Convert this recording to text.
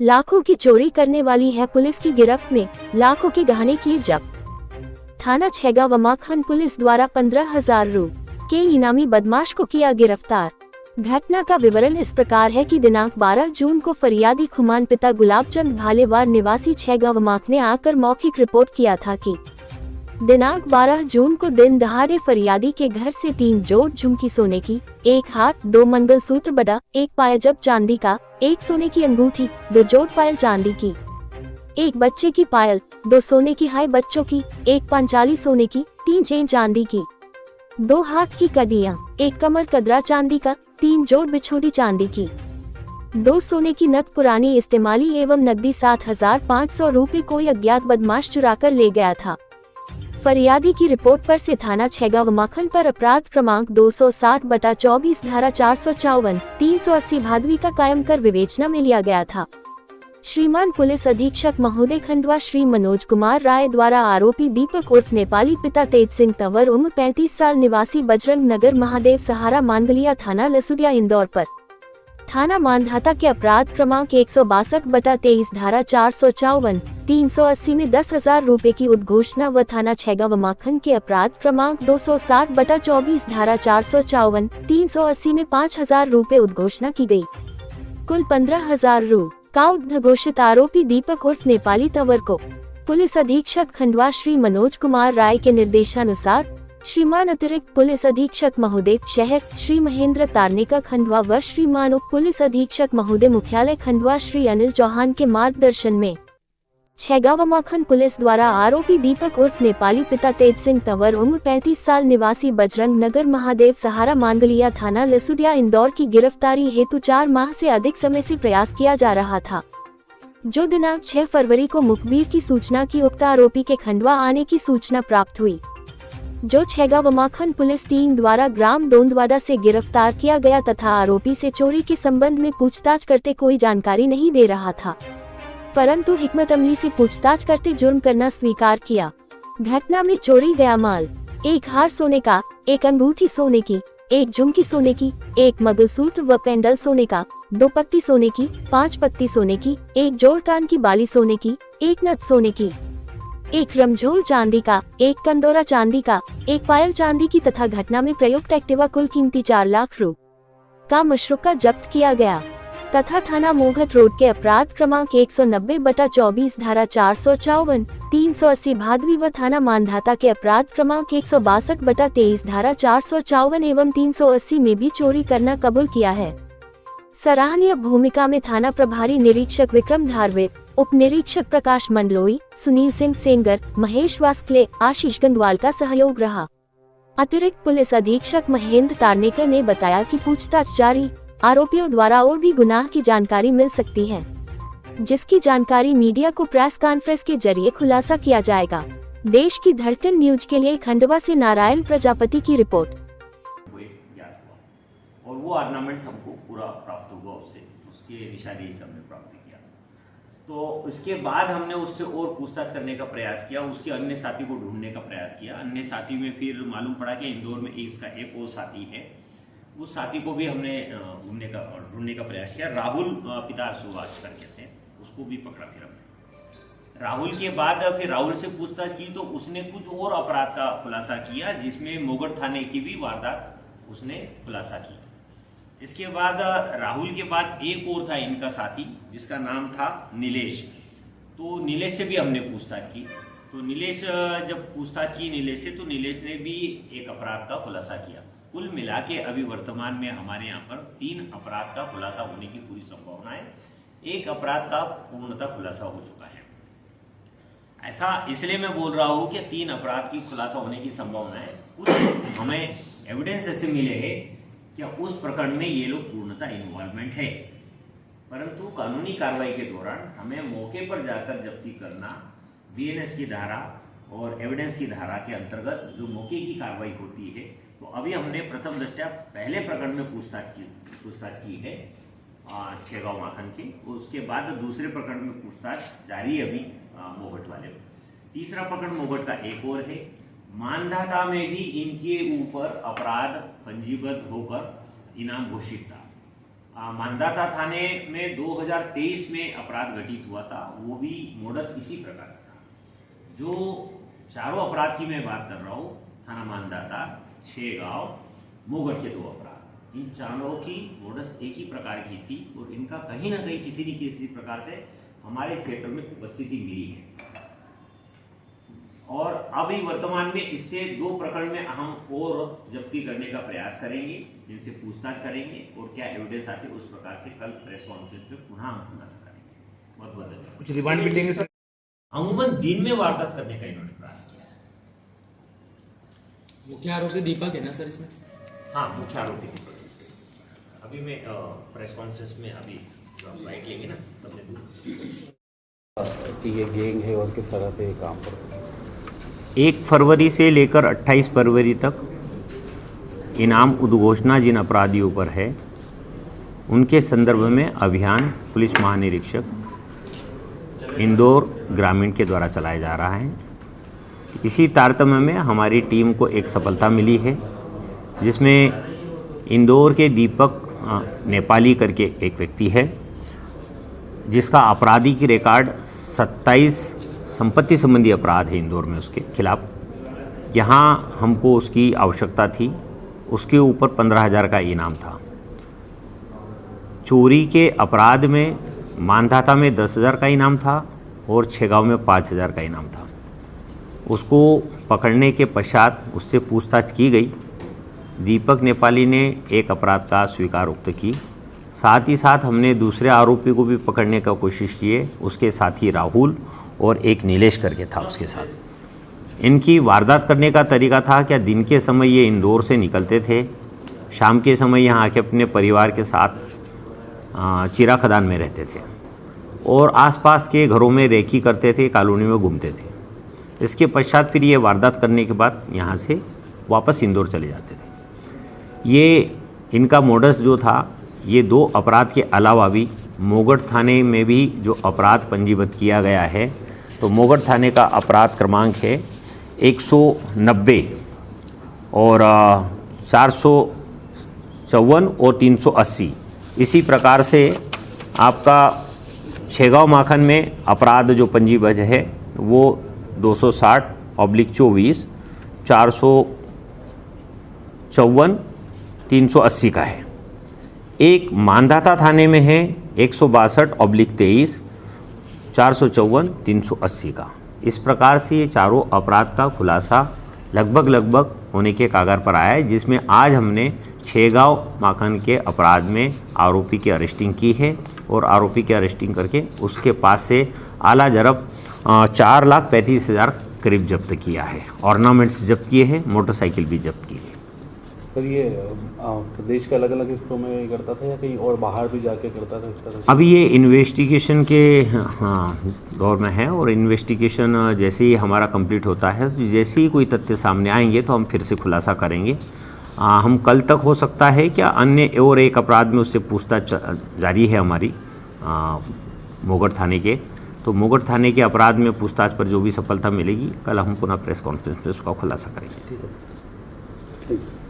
लाखों की चोरी करने वाली है पुलिस की गिरफ्त में, लाखों के गहने किए जब्त। थाना छैगांव पुलिस द्वारा 15,000 रु के इनामी बदमाश को किया गिरफ्तार। घटना का विवरण इस प्रकार है कि दिनांक 12 जून को फरियादी खुमान पिता गुलाबचंद भालेवार निवासी छैगांव ने आकर मौखिक रिपोर्ट किया था कि दिनांक 12 जून को दिन दहाड़े फरियादी के घर से 3 जोड़ झुमकी सोने की, 1 हाथ, 2 मंगलसूत्र बड़ा, 1 पायजब चांदी का, 1 सोने की अंगूठी, 2 जोड़ पायल चांदी की, 1 बच्चे की पायल, 2 सोने की हाय बच्चों की, 1 पांचाली सोने की, 3 चेन चांदी की, 2 हाथ की कड़ियां, 1 कमर कदरा चांदी का, 3 जोड़ बिछोटी चांदी की, 2 सोने की नग पुरानी इस्तेमाली एवं नकदी 7,500 रुपए कोई अज्ञात बदमाश चुरा कर ले गया था। फरियादी की रिपोर्ट पर से थाना छैगांव पर अपराध क्रमांक 260/24 धारा 454, 380 भादवी का कायम कर विवेचना में लिया गया था। श्रीमान पुलिस अधीक्षक महोदय खंडवा श्री मनोज कुमार राय द्वारा आरोपी दीपक उर्फ नेपाली पिता तेज सिंह तंवर उम्र 35 साल निवासी बजरंग नगर महादेव सहारा मांगलिया थाना लसुड़िया इंदौर पर थाना मानधाता के अपराध क्रमांक 162/23 धारा 454, 380 में 10,000 रुपए की उद्घोषणा व थाना छैगांव के अपराध क्रमांक 260/24 धारा 454, 380 में 5,000 रुपए उद्घोषणा की गई। कुल 15,000 रु का उद्घोषित आरोपी दीपक उर्फ नेपाली तंवर को पुलिस अधीक्षक खंडवा श्री मनोज कुमार राय के निर्देशानुसार श्रीमान अतिरिक्त पुलिस अधीक्षक महोदय शहर श्री महेंद्र तारनेका खंडवा व श्रीमान उप पुलिस अधीक्षक महोदय मुख्यालय खंडवा श्री अनिल चौहान के मार्गदर्शन में छैगांव पुलिस द्वारा आरोपी दीपक उर्फ नेपाली पिता तेज सिंह तंवर उम्र 35 साल निवासी बजरंग नगर महादेव सहारा मांगलिया थाना लसुड़िया इंदौर की गिरफ्तारी हेतु 4 माह से अधिक समय से प्रयास किया जा रहा था। जो दिनांक 6 फरवरी को मुखबिर की सूचना की उक्त आरोपी के खंडवा आने की सूचना प्राप्त हुई, जो छैगांव पुलिस टीम द्वारा ग्राम दोंदवाड़ा से गिरफ्तार किया गया तथा आरोपी से चोरी के संबंध में पूछताछ करते कोई जानकारी नहीं दे रहा था, परंतु हिकमत अमली से पूछताछ करते जुर्म करना स्वीकार किया। घटना में चोरी गया माल 1 हार सोने का, 1 अंगूठी सोने की, 1 झुमकी सोने की, 1 मंगलसूत्र व पेंडल सोने का, 2 पत्ती सोने की, 5 पत्ती सोने की, 1 जोड़ कान की बाली सोने की, 1 नथ सोने की, 1 रमझोल चांदी का, 1 कंदोरा चांदी का, 1 पायल चांदी की तथा घटना में प्रयुक्त एक्टिवा कुल कीमती 4 लाख रु का मशरूका जब्त किया गया तथा थाना मोघट रोड के अपराध क्रमांक 190/24 धारा 454, 380 भादवी व थाना मानधाता के अपराध क्रमांक 162/23 धारा 454 एवं 380 में भी चोरी करना कबूल किया है। सराहनीय भूमिका में थाना प्रभारी निरीक्षक विक्रम धारवे, उप निरीक्षक प्रकाश मंडलोई, सुनील सिंह सेंगर, महेश वास्कले, आशीष गंदवाल का सहयोग रहा। अतिरिक्त पुलिस अधीक्षक महेंद्र तारनेकर ने बताया कि पूछताछ जारी, आरोपियों द्वारा और भी गुनाह की जानकारी मिल सकती है, जिसकी जानकारी मीडिया को प्रेस कॉन्फ्रेंस के जरिए खुलासा किया जाएगा। देश की धड़कन न्यूज के लिए खंडवा से नारायण प्रजापति की रिपोर्ट। और वो ऑर्नामेंट्स हमको पूरा प्राप्त हुआ उसके निशानी हमने प्राप्त किया। तो उसके बाद हमने उससे और पूछताछ करने का प्रयास किया, उसके अन्य साथी को ढूंढने का प्रयास किया। अन्य साथी में फिर मालूम पड़ा कि इंदौर में इसका एक और साथी है, उस साथी को भी हमने ढूंढने का प्रयास किया। राहुल पिता सुभाष करके थे, उसको भी पकड़ा फिर हमने। राहुल के बाद फिर राहुल से पूछताछ की तो उसने कुछ और अपराध का खुलासा किया, जिसमें मोगढ़ थाने की भी वारदात उसने खुलासा की। इसके बाद राहुल के बाद एक और था इनका साथी, जिसका नाम था नीलेश। तो नीलेश से भी हमने पूछताछ की। तो नीलेश जब पूछताछ की नीलेश से, तो नीलेश ने भी एक अपराध का खुलासा किया। कुल मिला के अभी वर्तमान में हमारे यहाँ पर 3 अपराध का खुलासा होने की पूरी संभावना है। 1 अपराध का पूर्णतः खुलासा हो चुका है। ऐसा इसलिए मैं बोल रहा हूँ कि 3 अपराध की खुलासा होने की संभावना है। कुछ हमें एविडेंस ऐसे मिले हैं कि उस प्रकरण में ये लोग पूर्णतः इन्वॉल्वमेंट है, परंतु कानूनी कार्रवाई के दौरान हमें मौके पर जाकर जब्ती करना बीएनएस की धारा और एविडेंस की धारा के अंतर्गत जो मौके की कार्रवाई होती है। तो अभी हमने प्रथम दृष्टया पहले प्रकरण में पूछताछ की है छैगांव माखन की। उसके बाद दूसरे प्रकरण में पूछताछ जारी है अभी मोघट वाले। तीसरा प्रकरण मोघट का एक और है। मानधाता में भी इनके ऊपर अपराध पंजीबद्ध होकर इनाम घोषित था। मानदाता थाने में 2023 में अपराध घटित हुआ था, वो भी मोडस इसी प्रकार का था। जो चारों अपराध की मैं बात कर रहा हूँ, थाना मानदाता, छेगांव, मोगढ़ के 2 अपराध, इन चारों की मोडस एक ही प्रकार की थी और इनका कहीं ना कहीं किसी न किसी प्रकार से हमारे क्षेत्र में उपस्थिति मिली है। और अभी वर्तमान में इससे 2 प्रकरण में हम और जब्ती करने का प्रयास करेंगे, जिनसे पूछताछ करेंगे और क्या एविडेंस आते उस प्रकार से कल प्रेस कॉन्फ्रेंस में पुनः हम खुलासा करेंगे। बहुत बहुत धन्यवाद। कुछ रिमांड भी देंगे सर? अमूमन दिन में वारदात करने का इन्होंने प्रयास किया है। मुख्य आरोपी दीपक है ना सर इसमें? हाँ, मुख्य आरोपी दीपक। अभी मैं प्रेस कॉन्फ्रेंस में अभी फ्लाइट लेंगे ना तब मैं दूँ कि ये गैंग है और किस तरह से ये काम करते हैं। 1 फरवरी से लेकर 28 फरवरी तक इनाम उद्घोषणा जिन अपराधियों पर है, उनके संदर्भ में अभियान पुलिस महानिरीक्षक इंदौर ग्रामीण के द्वारा चलाया जा रहा है। इसी तारतम्य में हमारी टीम को एक सफलता मिली है, जिसमें इंदौर के दीपक नेपाली करके एक व्यक्ति है, जिसका आपराधिक रिकॉर्ड 27 संपत्ति संबंधी अपराध है इंदौर में उसके खिलाफ। यहाँ हमको उसकी आवश्यकता थी, उसके ऊपर 15,000 का इनाम था। चोरी के अपराध में मानदाता में 10,000 का इनाम था और छेगांव में 5,000 का इनाम था। उसको पकड़ने के पश्चात उससे पूछताछ की गई। दीपक नेपाली ने एक अपराध का स्वीकारोक्त की। साथ ही साथ हमने दूसरे आरोपी को भी पकड़ने का कोशिश किए, उसके साथी राहुल और एक नीलेश करके था उसके साथ। इनकी वारदात करने का तरीका था क्या, दिन के समय ये इंदौर से निकलते थे, शाम के समय यहाँ आके अपने परिवार के साथ चिरा खदान में रहते थे और आसपास के घरों में रेकी करते थे, कॉलोनी में घूमते थे। इसके पश्चात फिर ये वारदात करने के बाद यहाँ से वापस इंदौर चले जाते थे। ये इनका मोडस जो था, ये 2 अपराध के अलावा भी मोगढ़ थाने में भी जो अपराध पंजीबद्ध किया गया है, तो मोगढ़ थाने का अपराध क्रमांक है 190 और 454 और 380। इसी प्रकार से आपका छेगांव माखन में अपराध जो पंजीबद्ध है वो 260/24, 454, 380 का है। एक मानदाता थाने में है 162/23, 454, 380 का। इस प्रकार से ये चारों अपराध का खुलासा लगभग होने के कागार पर आया है, जिसमें आज हमने छेगांव माखन के अपराध में आरोपी की अरेस्टिंग की है और आरोपी की अरेस्टिंग करके उसके पास से आला जरब 4,35,000 करीब जब्त किया है। ऑर्नामेंट्स जब्त किए हैं, मोटरसाइकिल भी जब्त की है। सर ये प्रदेश के अलग अलग हिस्सों में करता था या कहीं और बाहर भी जाके करता था इस तरह से? अभी ये इन्वेस्टिगेशन के दौर में है और इन्वेस्टिगेशन जैसे ही हमारा कंप्लीट होता है, जैसे ही कोई तथ्य सामने आएंगे तो हम फिर से खुलासा करेंगे। हम कल तक हो सकता है क्या अन्य और एक अपराध में उससे पूछताछ जारी है हमारी मोगढ़ थाने के, तो मोगढ़ थाने के अपराध में पूछताछ पर जो भी सफलता मिलेगी, कल हम पुनः प्रेस कॉन्फ्रेंस में उसका खुलासा करेंगे। ठीक है।